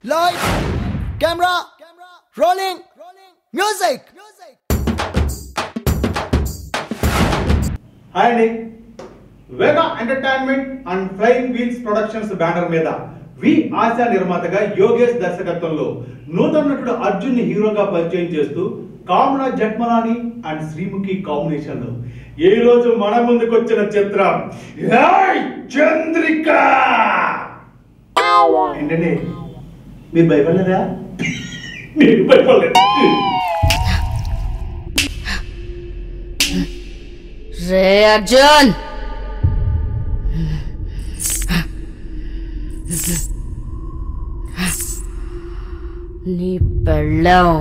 Light, camera, rolling, music. Hi అండి, Vega entertainment and flying wheels productions banner మీద V ASHA నిర్మాతగా యోగేష్ దర్శకత్వంలో నూతన నటుడు అర్జున్ ని హీరోగా పరిచయం చేస్తూ కామనా జట్మలాని అండ్ శ్రీముఖి కాంబినేషన్ లో ఈ రోజు మన ముందుకు వచ్చిన చిత్రం చంద్రిక. ఏంటండి, మీరు భయపడలేదా? నేను భయపడలేదు. రే అర్జున్, నీ పెళ్ళం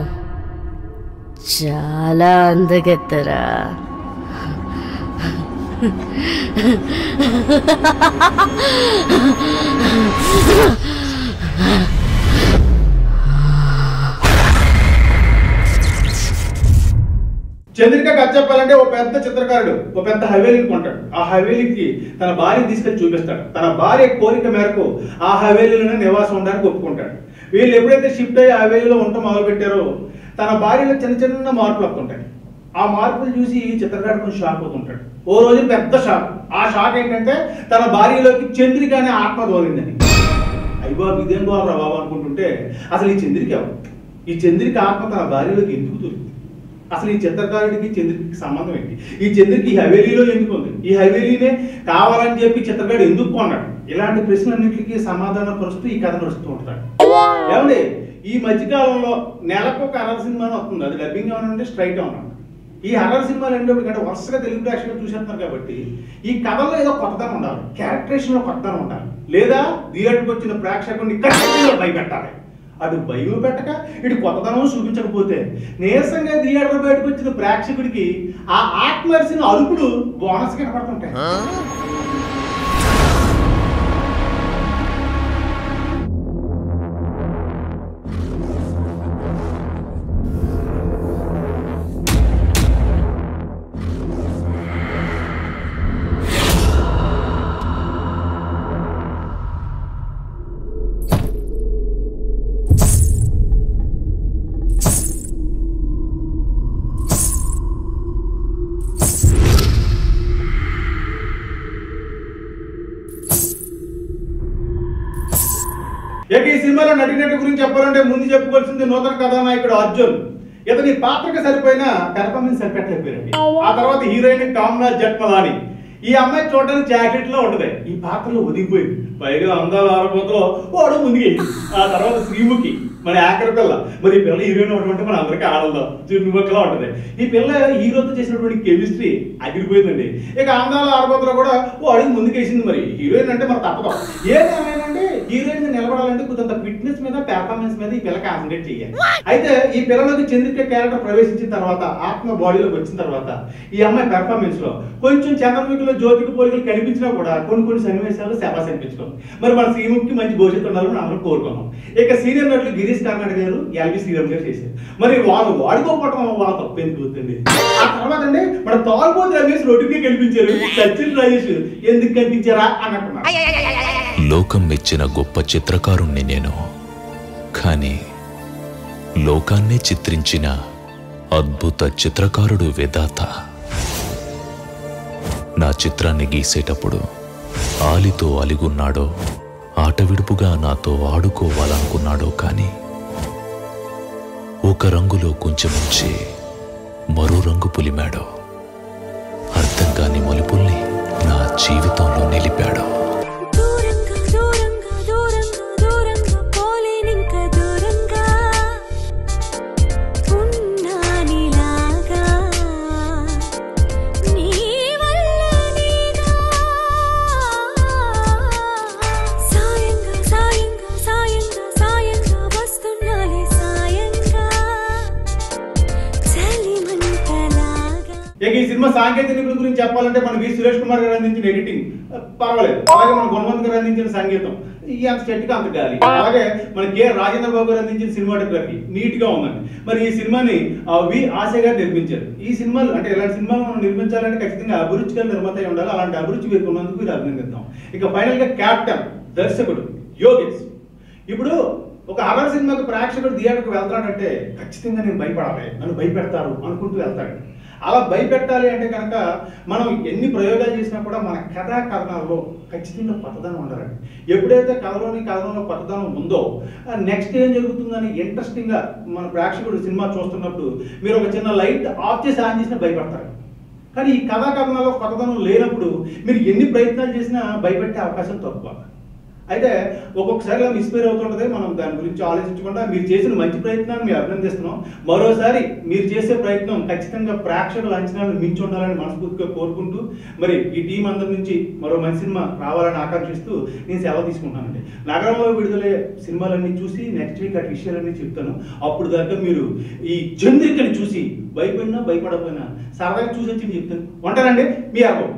చాలా అందగెత్తరా. చంద్రిక కథ చెప్పాలంటే ఓ పెద్ద చిత్రకారుడు ఓ పెద్ద హవేలీని కొంటాడు. ఆ హవేలీకి తన భార్యని తీసుకెళ్లి చూపిస్తాడు. తన భార్య కోరిక మేరకు ఆ హవేలీలోనే నివాసం ఉండడానికి ఒప్పుకుంటాడు. వీళ్ళు ఎప్పుడైతే షిఫ్ట్ అయ్యి హవేలీలో ఉండటం మొదలు పెట్టారో తన భార్యలో చిన్న చిన్న మార్పులు వస్తుంటాయి. ఆ మార్పులు చూసి చిత్రకారుడు కొంచెం షాక్ అవుతుంటాడు. ఓ రోజు పెద్ద షాక్. ఆ షాక్ ఏంటంటే తన భార్యలోకి చంద్రిక అనే ఆత్మ దోలిందని. అయ్యబాబు ఇదేం బాబు బాబు అనుకుంటుంటే అసలు ఈ చంద్రిక ఎవరు? ఈ చంద్రిక ఆత్మ తన భార్యలోకి ఎందుకు దొరికింది? అసలు ఈ చిత్రకారుడికి చంద్రికకి సంబంధం ఏంటి? ఈ చంద్రిక ఈ హవేలీలో ఎందుకు ఉంది? ఈ హవేలీనే కావాలని చెప్పి చిత్రకారుడు ఎందుకు కొన్నాడు? ఇలాంటి ప్రశ్నలన్నింటికి సమాధానం పరుస్తూ ఈ కథ నడుస్తూ ఉంటాడు. ఏమండి, ఈ మధ్యకాలంలో నెలకు ఒక హర్రర్ సినిమాని వస్తుంది. అది డబ్బింగ్ ఏమన్నా స్ట్రైట్ అవునా? ఈ హర్రర్ సినిమాలు ఏంటంటే వరుసగా తెలుగు ప్రేక్షకులు చూసేస్తున్నారు కాబట్టి ఈ కథలో ఏదో కొత్తదనం ఉండాలి, క్యారెక్టరేషన్ లో కొత్తదనం ఉండాలి, లేదా థియేటర్కి వచ్చిన ప్రేక్షకుడిని ఖచ్చితంగా భయపెట్టాలి. అటు భయం పెట్టక ఇటు కొత్తదనం చూపించకపోతే నీరసంగా థియేటర్ బయటకు వచ్చిన ప్రేక్షకుడికి ఆ ఆత్మర్సిన అరుపులు బోనస్ కనపడుతుంటాయి. ఇక ఈ సినిమాలో నటినట్టు గురించి చెప్పాలంటే ముందు చెప్పుకోవాల్సింది నూతన కథానాయకుడు అర్జున్. ఇతని పాత్రకి సరిపోయిన పెర్ఫార్మెన్స్ సరిపెట్టలేకపోయారండి. ఆ తర్వాత హీరోయిన్ కామనా జట్మలాని. ఈ అమ్మాయి చూడడానికి జాకెట్ లో ఉంటది. ఈ పాత్రలో ఒదిగిపోయింది. పైగా అందాల ఆరబోతలో వాడు ముందుకి. ఆ తర్వాత శ్రీముఖి మన యాంకర్ పిల్ల. మరి ఈ పిల్ల హీరోయిన్ ఒకటి మన అందరికీ ఆడల్లో చుట్టుపక్కల ఉంటది. ఈ పిల్ల హీరోతో చేసినటువంటి కెమిస్ట్రీ అదిరిపోయిందండి. ఇక అందాల ఆరబోతలో కూడా వాడికి ముందుకేసింది. మరి హీరోయిన్ అంటే మరి తప్పదు. ఏదేమైనాంటే హీరోయిన్ నిలబడాలంటే కొంత ఫిట్నెస్ మీద పెర్ఫార్మెన్స్ మీద ఈ పిల్ల కాన్సన్ట్రేట్ చేయాలి. అయితే ఈ పిల్లలోకి చంద్రిక క్యారెక్టర్ ప్రవేశించిన తర్వాత ఆత్మ బాడీలోకి వచ్చిన తర్వాత ఈ అమ్మాయి పెర్ఫార్మెన్స్ లో కొంచెం చంద్రముఖిలో జ్యోతికి పోలికలు కనిపించినా కూడా కొన్ని సన్నివేశాలు శబాస్ అనిపించుకోం. మరి మన శ్రీముఖికి మంచి భవిష్యత్తు ఉండాలని అందరం కోరుకున్నాం. ఇక సీనియర్ నటులు గిరీష్ కర్నాటక గారు ఎల్బి శ్రీరామ్ గారు చేశారు. మరి వాళ్ళు వాడుకోకపోవడం వాళ్ళ తప్పు ఎందుకు అవుతుంది? ఆ తర్వాత అండి మన తాల్బోత్ రమేష్ రోడ్డుకి కనిపించారు. సచిన్ రాజేష్ ఎందుకు కనిపించారా అన్నట్టున్నారు. లోకం మెచ్చిన గొప్ప చిత్రకారుణ్ణి నేను, కానీ లోకాన్నే చిత్రించిన అద్భుత చిత్రకారుడు విధాత. నా చిత్రాన్ని గీసేటప్పుడు ఆలితో అలిగున్నాడో ఆట విడుపుగా నాతో ఆడుకోవాలనుకున్నాడో కానీ ఒక రంగులో కొంచెం ఉంచి మరో రంగు పులిమాడో, అర్థం కాని మలుపుల్ని నా జీవితంలో నిలిపాడో. ఇక ఈ సినిమా సాంకేతిక నిపుణుల గురించి చెప్పాలంటే మన వి సురేష్ కుమార్ గారు అందించిన ఎడిటింగ్ పర్వాలేదు. అలాగే మన గుణవంత్ గారు అందించిన సంగీతం అంత స్టెట్గా అంత గాలి. అలాగే మన కె రాజేంద్ర బాబు గారు అందించిన సినిమాటోగ్రఫీ నీట్ గా ఉందండి. మరి ఈ సినిమాని వి ఆశా గారు నిర్మించారు. ఈ సినిమాలు అంటే ఇలాంటి సినిమాలు మనం నిర్మించాలంటే ఖచ్చితంగా అభిరుచిగా నిర్మాత ఉండాలి. అలాంటి అభిరుచి వీరికి ఉన్నందుకు వీరు అభినందిద్దాం. ఇక ఫైనల్ గా క్యాప్టెన్ దర్శకుడు యోగేష్. ఇప్పుడు ఒక ప్రేక్షకుడు థియేటర్కి వెళ్తాడంటే ఖచ్చితంగా నేను భయపడాలి, నన్ను భయపెడతారు అనుకుంటూ వెళ్తాడు. అలా భయపెట్టాలి అంటే కనుక మనం ఎన్ని ప్రయోగాలు చేసినా కూడా మన కథా కథనాల్లో ఖచ్చితంగా కొత్తదనం ఉండాలండి. ఎప్పుడైతే కథనంలో కొత్తదనం ఉందో నెక్స్ట్ ఏం జరుగుతుందని ఇంట్రెస్టింగ్గా మన ప్రేక్షకుడు సినిమా చూస్తున్నప్పుడు మీరు ఒక చిన్న లైట్ ఆఫ్ చేసి ఆన్ చేసినా భయపడతారు. కానీ ఈ కథా కథనాల్లో కొత్తదనం లేనప్పుడు మీరు ఎన్ని ప్రయత్నాలు చేసినా భయపెట్టే అవకాశం తక్కువ. అయితే ఒక్కొక్కసారి ఇలా మిస్ఫేర్ అవుతుంటుంది. మనం దాని గురించి ఆలోచించకుండా మీరు చేసిన మంచి ప్రయత్నాన్ని మేము అభినందిస్తున్నాం. మరోసారి మీరు చేసే ప్రయత్నం ఖచ్చితంగా ప్రేక్షకుల అంచనాలను మించి ఉండాలని మనస్ఫూర్తిగా కోరుకుంటూ మరి ఈ టీం అందరి నుంచి మరో మంచి సినిమా రావాలని ఆకాంక్షిస్తూ నేను సెలవు తీసుకుంటానండి. నగరంలో విడుదలయ్యే సినిమాలన్నీ చూసి నెక్స్ట్ వీక్ అటు విషయాలన్నీ చెప్తాను. అప్పుడు దాకా మీరు ఈ చంద్రికని చూసి భయపడినా భయపడకపోయినా సరదాగా చూసి వచ్చి చెప్తాను. ఉంటానండి, మీ అర్థం.